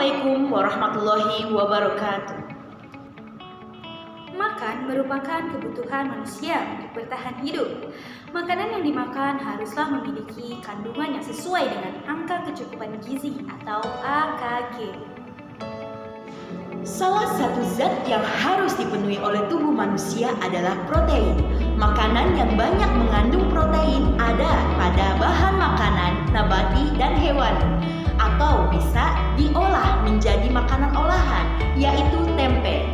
Assalamualaikum warahmatullahi wabarakatuh. Makan merupakan kebutuhan manusia untuk bertahan hidup. Makanan yang dimakan haruslah memiliki kandungan yang sesuai dengan angka kecukupan gizi atau AKG. Salah satu zat yang harus dipenuhi oleh tubuh manusia adalah protein. Makanan yang banyak mengandung protein ada pada bahan makanan nabati dan hewani, atau bisa diolah menjadi makanan olahan, yaitu tempe.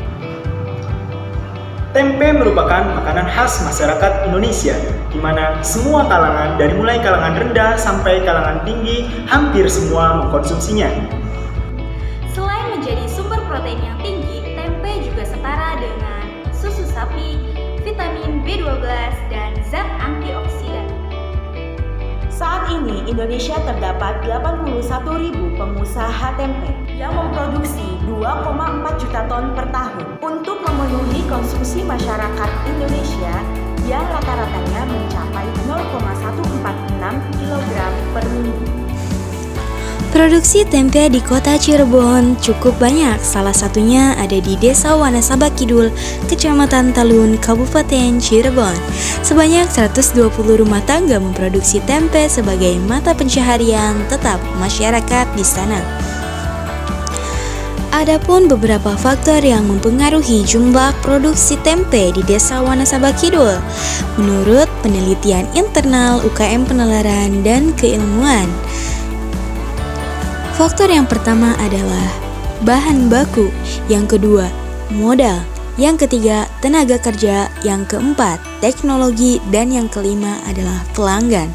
Tempe merupakan makanan khas masyarakat Indonesia, di mana semua kalangan, dari mulai kalangan rendah sampai kalangan tinggi, hampir semua mengkonsumsinya. Selain menjadi sumber protein yang tinggi, tempe juga setara dengan susu sapi, vitamin B12, dan zat antioksidan. Saat ini Indonesia terdapat 81.000 pengusaha tempe yang memproduksi 2,4 juta ton per tahun untuk memenuhi konsumsi masyarakat Indonesia yang rata-ratanya mencapai 0,146 kg per minggu. Produksi tempe di kota Cirebon cukup banyak, salah satunya ada di Desa Wanasaba Kidul, Kecamatan Talun, Kabupaten Cirebon. Sebanyak 120 rumah tangga memproduksi tempe sebagai mata pencaharian tetap masyarakat di sana. Adapun beberapa faktor yang mempengaruhi jumlah produksi tempe di Desa Wanasaba Kidul menurut penelitian internal UKM Penalaran dan Keilmuan. Faktor yang pertama adalah bahan baku, yang kedua modal, yang ketiga tenaga kerja, yang keempat teknologi, dan yang kelima adalah pelanggan.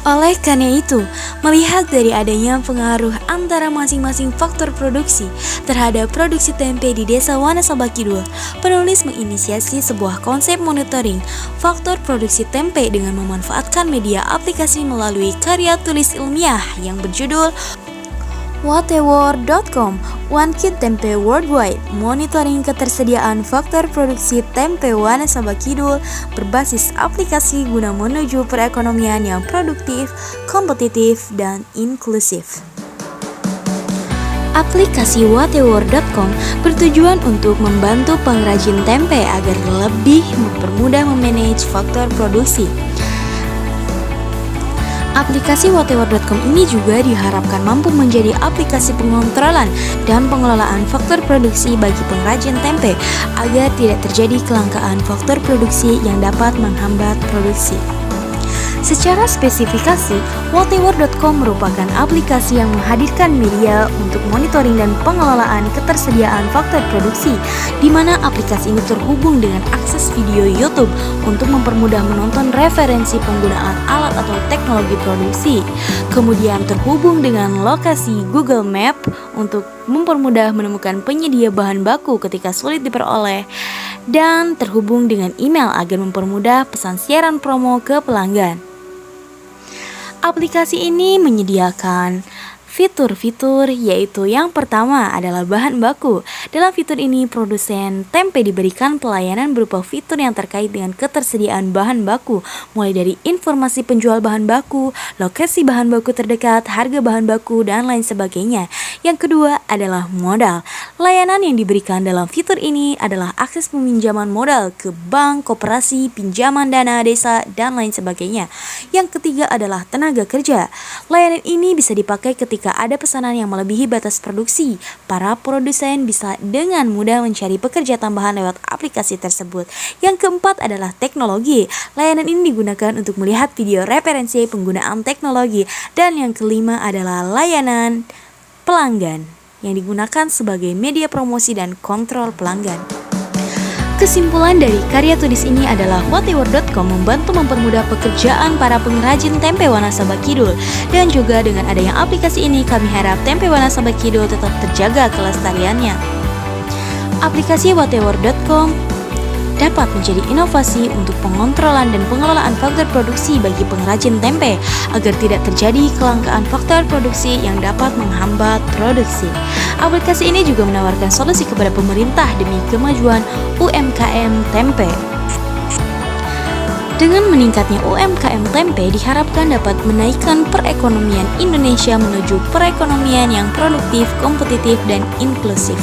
Oleh karena itu, melihat dari adanya pengaruh antara masing-masing faktor produksi terhadap produksi tempe di Desa Wanasaba Kidul, penulis menginisiasi sebuah konsep monitoring faktor produksi tempe dengan memanfaatkan media aplikasi melalui karya tulis ilmiah yang berjudul whatewar.com One Kit Tempe Worldwide, monitoring ketersediaan faktor produksi tempe Wanasaba Kidul berbasis aplikasi guna menuju perekonomian yang produktif, kompetitif, dan inklusif. Aplikasi whatewar.com bertujuan untuk membantu pengrajin tempe agar lebih mempermudah memanage faktor produksi. Aplikasi whatewar.com ini juga diharapkan mampu menjadi aplikasi pengontrolan dan pengelolaan faktor produksi bagi pengrajin tempe agar tidak terjadi kelangkaan faktor produksi yang dapat menghambat produksi. Secara spesifikasi, whatewar.com merupakan aplikasi yang menghadirkan media untuk monitoring dan pengelolaan ketersediaan faktor produksi, di mana aplikasi ini terhubung dengan akses video YouTube untuk mempermudah menonton referensi penggunaan alat atau teknologi produksi. Kemudian terhubung dengan lokasi Google Map untuk mempermudah menemukan penyedia bahan baku ketika sulit diperoleh, dan terhubung dengan email agar mempermudah pesan siaran promo ke pelanggan. Aplikasi ini menyediakan fitur-fitur, yaitu yang pertama adalah bahan baku. Dalam fitur ini, produsen tempe diberikan pelayanan berupa fitur yang terkait dengan ketersediaan bahan baku, mulai dari informasi penjual bahan baku, lokasi bahan baku terdekat, harga bahan baku, dan lain sebagainya. Yang kedua adalah modal. Layanan yang diberikan dalam fitur ini adalah akses peminjaman modal ke bank, koperasi, pinjaman dana desa, dan lain sebagainya. Yang ketiga adalah tenaga kerja. Layanan ini bisa dipakai ketika ada pesanan yang melebihi batas produksi. Para produsen bisa dengan mudah mencari pekerja tambahan lewat aplikasi tersebut. Yang keempat adalah teknologi. Layanan ini digunakan untuk melihat video referensi penggunaan teknologi. Dan yang kelima adalah layanan pelanggan yang digunakan sebagai media promosi dan kontrol pelanggan. Kesimpulan dari karya tulis ini adalah whatewar.com membantu mempermudah pekerjaan para pengrajin tempe Wanasaba Kidul, dan juga dengan adanya aplikasi ini kami harap tempe Wanasaba Kidul tetap terjaga kelestariannya. Aplikasi whatewar.com dapat menjadi inovasi untuk pengontrolan dan pengelolaan faktor produksi bagi pengrajin tempe agar tidak terjadi kelangkaan faktor produksi yang dapat menghambat produksi. Aplikasi ini juga menawarkan solusi kepada pemerintah demi kemajuan UMKM tempe. Dengan meningkatnya UMKM tempe diharapkan dapat menaikkan perekonomian Indonesia menuju perekonomian yang produktif, kompetitif, dan inklusif.